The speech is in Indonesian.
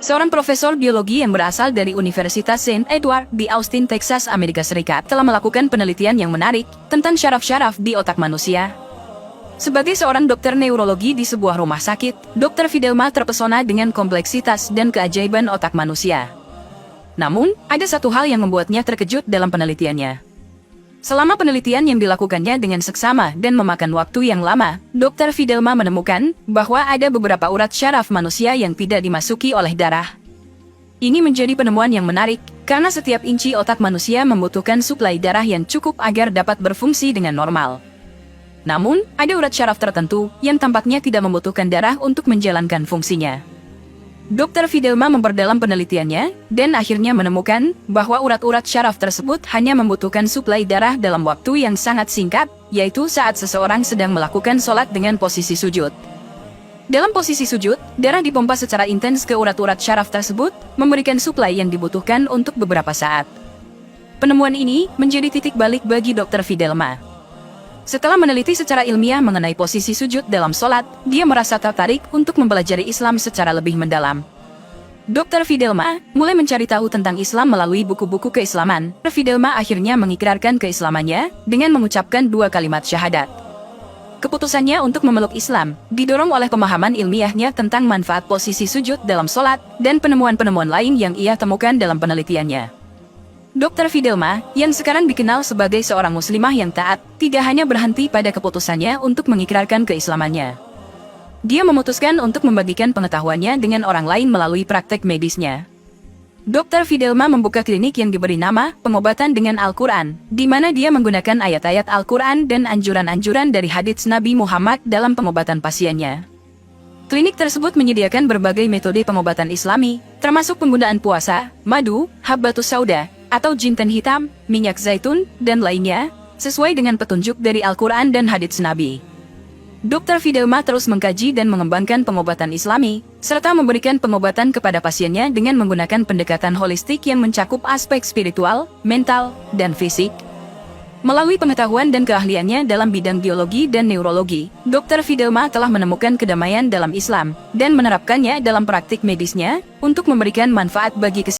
Seorang profesor biologi yang berasal dari Universitas St. Edward di Austin, Texas, Amerika Serikat telah melakukan penelitian yang menarik tentang syaraf-syaraf di otak manusia. Sebagai seorang dokter neurologi di sebuah rumah sakit, Dr. Fidelma terpesona dengan kompleksitas dan keajaiban otak manusia. Namun, ada satu hal yang membuatnya terkejut dalam penelitiannya. Selama penelitian yang dilakukannya dengan seksama dan memakan waktu yang lama, Dr. Fidelma menemukan bahwa ada beberapa urat syaraf manusia yang tidak dimasuki oleh darah. Ini menjadi penemuan yang menarik, karena setiap inci otak manusia membutuhkan suplai darah yang cukup agar dapat berfungsi dengan normal. Namun, ada urat syaraf tertentu yang tampaknya tidak membutuhkan darah untuk menjalankan fungsinya. Dr. Fidelma memperdalam penelitiannya, dan akhirnya menemukan bahwa urat-urat syaraf tersebut hanya membutuhkan suplai darah dalam waktu yang sangat singkat, yaitu saat seseorang sedang melakukan sholat dengan posisi sujud. Dalam posisi sujud, darah dipompa secara intens ke urat-urat syaraf tersebut, memberikan suplai yang dibutuhkan untuk beberapa saat. Penemuan ini menjadi titik balik bagi Dr. Fidelma. Setelah meneliti secara ilmiah mengenai posisi sujud dalam sholat, dia merasa tertarik untuk mempelajari Islam secara lebih mendalam. Dr. Fidelma mulai mencari tahu tentang Islam melalui buku-buku keislaman. Dr. Fidelma akhirnya mengikrarkan keislamannya dengan mengucapkan 2 kalimat syahadat. Keputusannya untuk memeluk Islam didorong oleh pemahaman ilmiahnya tentang manfaat posisi sujud dalam sholat dan penemuan-penemuan lain yang ia temukan dalam penelitiannya. Dr. Fidelma, yang sekarang dikenal sebagai seorang muslimah yang taat, tidak hanya berhenti pada keputusannya untuk mengikrarkan keislamannya. Dia memutuskan untuk membagikan pengetahuannya dengan orang lain melalui praktek medisnya. Dr. Fidelma membuka klinik yang diberi nama Pengobatan dengan Al-Quran, di mana dia menggunakan ayat-ayat Al-Quran dan anjuran-anjuran dari hadits Nabi Muhammad dalam pengobatan pasiennya. Klinik tersebut menyediakan berbagai metode pengobatan Islami, termasuk penggunaan puasa, madu, habbatus sauda, atau jinten hitam, minyak zaitun, dan lainnya, sesuai dengan petunjuk dari Al-Quran dan hadits Nabi. Dr. Fidelma terus mengkaji dan mengembangkan pengobatan Islami, serta memberikan pengobatan kepada pasiennya dengan menggunakan pendekatan holistik yang mencakup aspek spiritual, mental, dan fisik. Melalui pengetahuan dan keahliannya dalam bidang biologi dan neurologi, Dr. Fidelma telah menemukan kedamaian dalam Islam, dan menerapkannya dalam praktik medisnya, untuk memberikan manfaat bagi kesehatan.